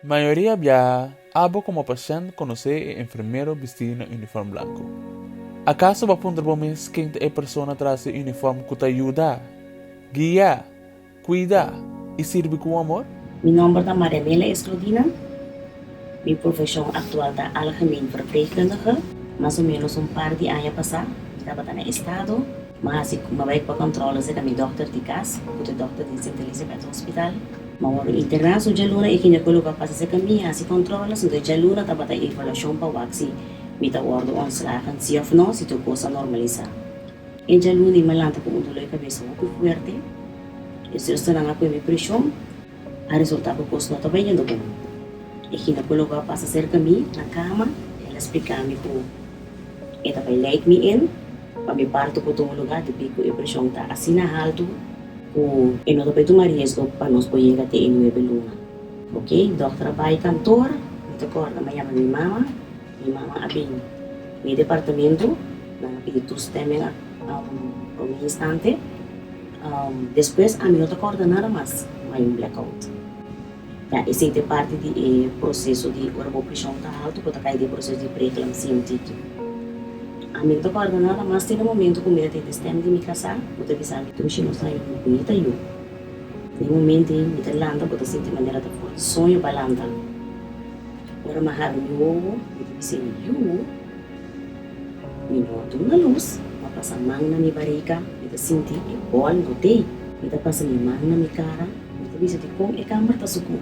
Mayoría viaja, abo como paciente conoce enfermero vestido en uniforme blanco. ¿Acaso va a poner bomes que a persona tras el uniforme que te ayuda, guía, cuida y sirve con amor? Mi nombre es Marianela Escludina. Mi profesión actual es algemeen verpleegkundige. Más o menos un par de años pasado, estaba en el estado. Mas ik me voy para controles con mi doctor de casa, con el doctor de St. Elizabeth Hospital. Maar worden internaso jaluna e ginecólogo passa se caminha assim controla so de jaluna tá bata evaluação para waxi mita ordo onslagen se of no se tu coisa normaliza e jaluna e malanta com um dolor cabeça muito forte e se está na com minha pressão a resultado coisa não tá bem indo bom e ginecólogo passa ser caminho na cama ela explica me ko e tá vai leite me in para me parto por todo lugar de pico e pressão tá assim na alto o e não vai tomar risco para nós poder ter em Nueva Luna. Ok? Dokter vai cantor, me acorda amanhã minha mama abin mi departamento, na pedidos também por um instante. Depois a mim não acorda nada mais, vai blackout. Já esse é parte do processo de a pressão tá alto, porque cai do processo de pré-eclampsia a mim não acorda nada mais tem um momento que eu tenho de me casar, eu tenho que saber que eu não saio bonita eu. No momento me tá landa, eu sinto de maneira da forte sonho para landa. Agora mais rápido meu ovo, eu tenho que ser eu. Me noto na luz, eu passo a mão na minha barriga, eu sinto igual notei, eu passo a minha mão na minha cara, eu tenho que como é câmera tá suco.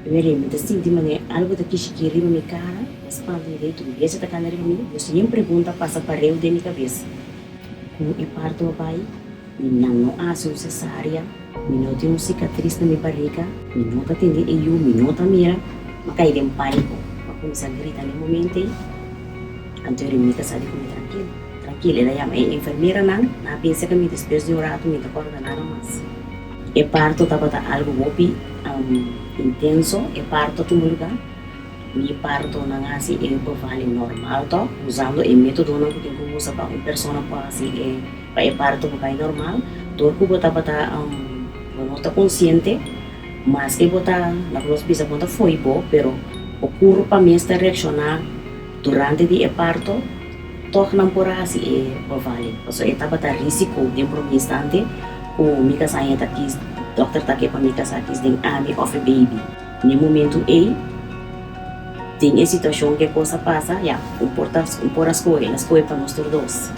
Primeiro me sinto de maneira algo daqui chiqueiro na minha cara. Espalda direito, esse tá canal comigo. Eu sempre pergunta passa para eu de minha cabeça. Como é parto o pai? Me não há cesárea, me não tem cicatriz na minha barriga, me não tá tendo eu, me não tá mira, mas cai de pânico. Mas começar a gritar no momento aí, então eu me casar de comigo tranquilo. Ela chama a enfermeira não pensa que me depois de um rato me tá acordando nada mais. E parto tava algo muito intenso, e parto todo lugar. Mi parto na nga si vale normal to usando o método na que usa para uma pessoa para si para parto para normal dor que bota não tá consciente mas que bota na nós bisa bota foi bom pero o corpo me está reaccionar durante o parto toch não por assim vale so etapa tá risco de um instante o mi casa aí tá aqui doctor tá aqui para mi casa aqui de ami of a baby no momento tem a situação que a coisa passa, já, por as coisas para nós todos.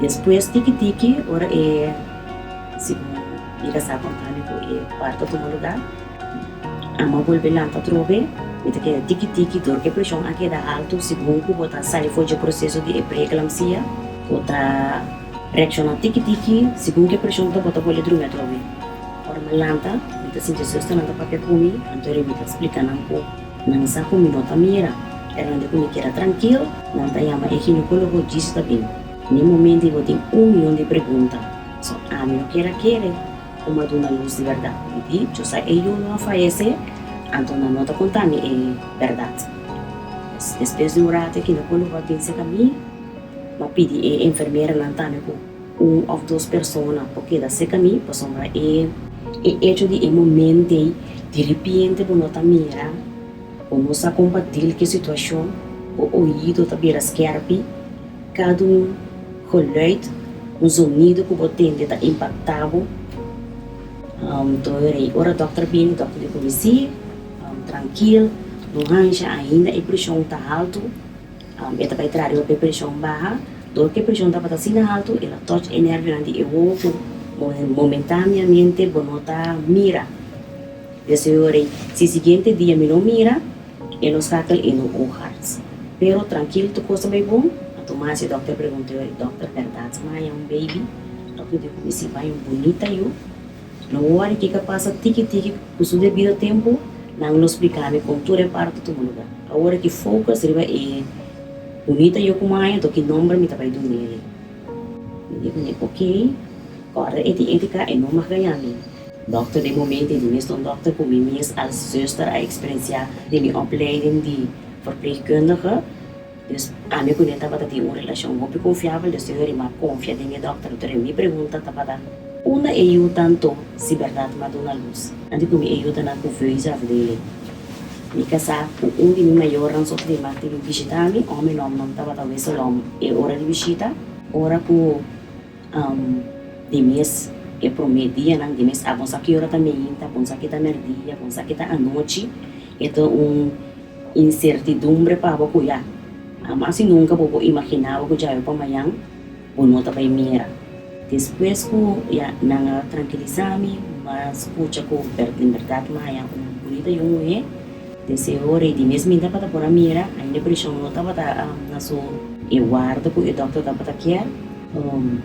Depois, tiki-tiki, ora segundo a sabe contando parto do lugar, a mão volve lá para trove, então que tiki-tiki, dor que pressão aqui da alto, segundo que botar sai foi o processo de pré-eclampsia, botar reacionar tiki-tiki, segundo que pressão da botar bolha druma trove. Ora malanta, então se Jesus está nada para comer, então ele me explica um pouco. Não sa kung minota mira, era onde kung kira tranquilo, não tá yama e ginecólogo disse também. No momento eu tenho 1 milhão de perguntas. So, a mim não quer, como a dona luz de verdade. E eu sei, eu não falece, então não nota contar-me é verdade. Depois de um rato, o ginecólogo vai pensar a mim, mas pedi a enfermeira não tá com 1 ou 2 pessoas, porque da seca mim, para sombra hecho de momento, de repente, eu nota mira, como sa compartilhar que situação o ouvido tá beira skerpi cada geluid sonido que você tem tá impactado ora doctor bem doctor de polícia tranquilo não hancha ainda a pressão tá alto eta vai trazer a pressão baixa do que a pressão tá para assim alto ela touch energia de eu momentaneamente bonota mira desse hora se seguinte dia me não mira e nos cakel e no hearts. Pero tranquilo, tu coisa bem bom. A tomar se doctor perguntou, doctor, verdade, mas é baby. Doctor de se vai bonita eu. Não hora que passa tiki-tiki, com o devido tempo, não nos explicar como tu reparto todo lugar. A hora que foca, se vai bonita eu com mãe, do que nome me tá vai dormir. Eu digo, ok, agora ética é não mais ganhar. Dokter de momento de meeste dokter kom je meest als zuster a experiência de mijn opleiding die verpleegkundige. Dus aan mij kunnen dat die een relatie muito confiável, dus eu irei mais confia em minha dokter. Então me pergunta tabada uma eu tanto se verdade mas dona luz. Andi com me eu na confiança dele. Mica sa un di maior ang sofrima di visitami, homem não tava talvez solom e ora di visita, ora ku di mês e promedia nang di mês abon sa que hora também, tá bom sa kita merdia, bom sa kita a noite, então incertidumbre para ku ya. Assim nunca vou imaginar que já eu para amanhã, vou não vai mira. Depois ku ya nang tranquilizar-me, mas pucha ku verdade maya bonita yung e desse hora de mesmo ainda para por a mira, ainda pressão não tava na sua e guarda ku e doctor tava aqui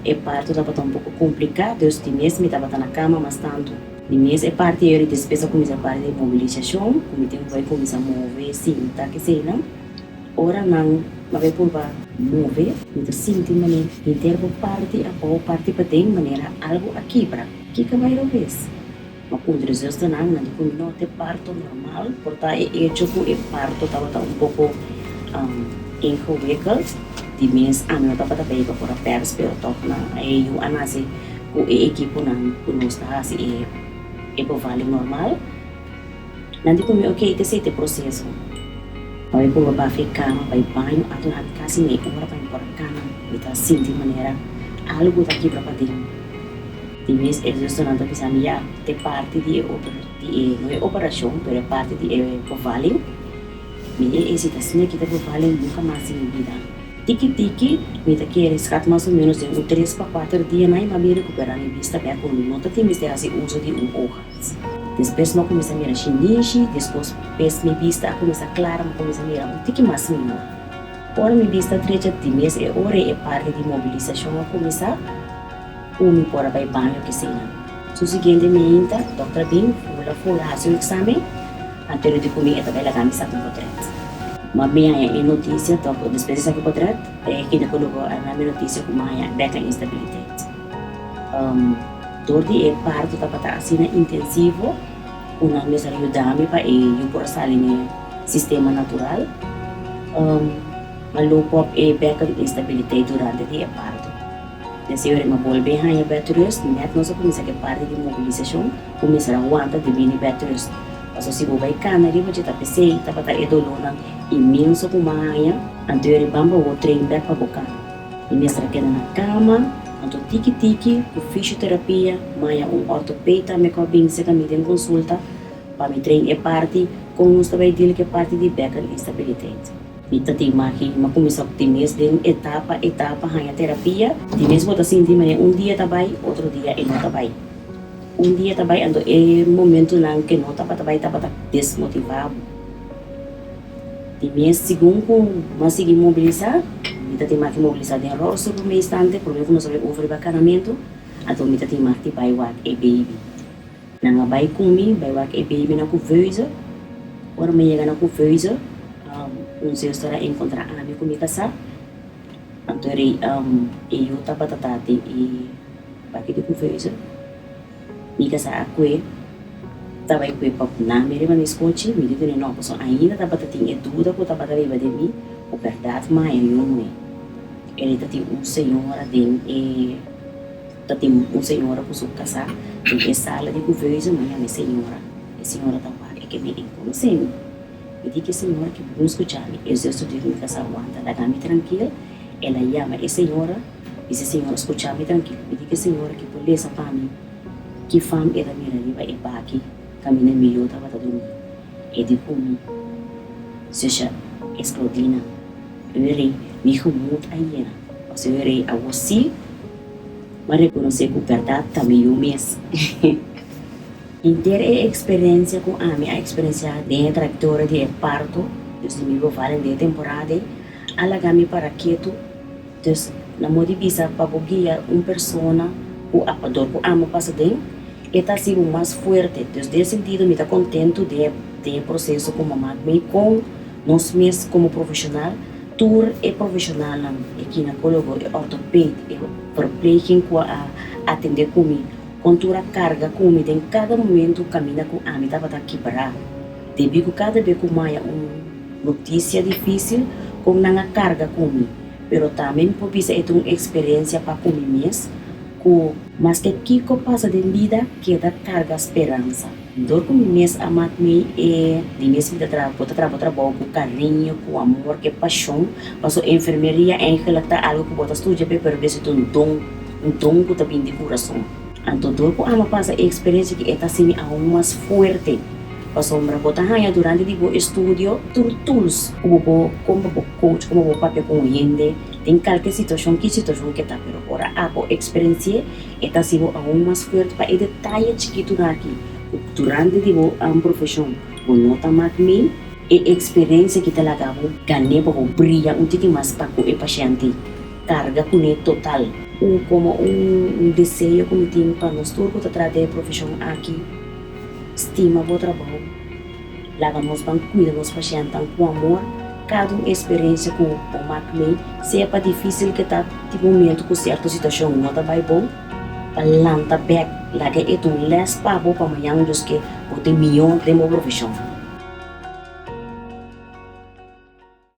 e parte tava um pouco complicado, Deus de mesmo tava na cama mas tanto de mês é parte eu despesa começa a parte de mobilização, como tem vai começar a mover sim, tá que sei não, ora não mas por vai mover, então sinto maneira inteiro parte a boa parte para ter maneira algo aqui para que vai vez mas quando resulta não não tem parto normal, portanto é hecho que o parto tava um pouco incompleto de mês a minha tava bem para pers pero toque na aí o anase o equipo não conosco assim é vale normal nanti como ok esse processo vai por para ficar vai banho atau hati kasih nih orang vai por kanan kita sinti maneira algo daqui para dentro de mês eles não bisa mia de parte de não é operação pero parte de profiling me esse assim kita profiling nunca mais em vida tiki me tá quer escat mais ou menos de 3 para 4 dias aí mas me recuperar em vista bem com não tá tem de assim uso de hojas depois não começa a mirar chinês depois pes me vista começa clara mas começa a mirar tiki mais menor por me vista trecha de mês é hora é parte de mobilização a começar me pora vai banho que seja. So seguinte minta, doutora Bing, fula hasil exame, anterior de comigo também lá kami sa akong portrait. Mamaya yung notícia, depois sa akong portrait, kinakulugo ang namin notícia kumaya, beka instabilidade. Tordi parto tapata asina intensivo, unang mesar ayudami pa yung porasali ni sistema natural, malupop beka instabilidade durante di parto. Nesse hora, volve a batterias, net não só começa a parte de mobilização, começa a aguentar de vir batterias. Mas se você vai cana, ele vai te tapar sei, tapar tá edolor imenso com maia, anterior bamba o trem back para boca. E mestra queda na cama, anto tiki, o fisioterapia, maia ortopeda, me combina se caminha em consulta, para me trem parte, com nos também dele que parte de back instabilidade. Kita timaki makumisa optimis din etapa hanya terapia timis mo tasin di man dia tabay outro dia não tabay dia tabay ando momento lang que não tabay desmotivado timis segundo mas seguir mobilizar kita timaki mobilizar din rol sobre um instante por não saber over bacanamento ato kita timaki bay wak baby nanga bay kumi bay wak baby na kuveuza ora me chega na kuveuza se eu estou a encontrar a minha comigo sa antori eu tava tatati e baki de conversa mica sa akwe tava ikwe pap na mere man escote me dito não posso ainda tava tating dúvida ko tava tava de mim o verdade mai eu ele tati senhora den tati senhora ko sua casa em sala de conversa mas a senhora tava que me conhece me dice senhora que vamos escuchar-me eu estou de minha casa aguanta dá-me tranquila ela chama a senhora dice senhora escuchar-me tranquila me dice senhora que por essa fama que fama ela mira riba e baki caminha melhor tava dormir e de comi seja Claudina eu irei me muito aí eu irei a você mas reconhecer que a verdade também eu mesmo Inteira experiência com a minha experiência de trajetória de parto, desde meu vale de temporada, alagami para quieto, dus na modi bisa pabogia persona o apador o amo passa den, eta sigo mais forte, dus de sentido me tá contento de processo como mamãe com nós mesmos como profissional, tour e profissional e ginecólogo e ortoped e verpleging com a atender comigo. Contura carga come em cada momento caminha com a mitad para quebrar. Debi com cada vez com mais notícia difícil com nanga carga come, pero também por bisa é uma experiência para comer mesmo, que mas que Kiko passa de vida queda carga esperança. Dor com mês amat me é de mês vida trabalho com carinho, com amor, com paixão, passo enfermeria ela tá algo que bota estudia para ver se um dom que tá vindo de coração. Então dor com ama passa a experiência que está sendo aún mais forte. Passo para botar hanya durante o estudo, tools, como coach, como papel com gente, tem qualquer situação que está, pero agora a experiência está sendo aún mais forte para detalhe chiquito aqui. Durante a profissão, o nota mais me e experiência que ela acabou ganhar para brilhar tique mais para o paciente, carga com total, como desejo que tem para nós todos que tratar a profissão aqui. Estima o trabalho, lava nos para cuidar dos pacientes com amor, cada experiência com o MACME, se é para difícil que está, tipo momento com certa situação não está bem bom, lanta back, lagi itu les pa bo pamayang dos que o te milyon de mo profession.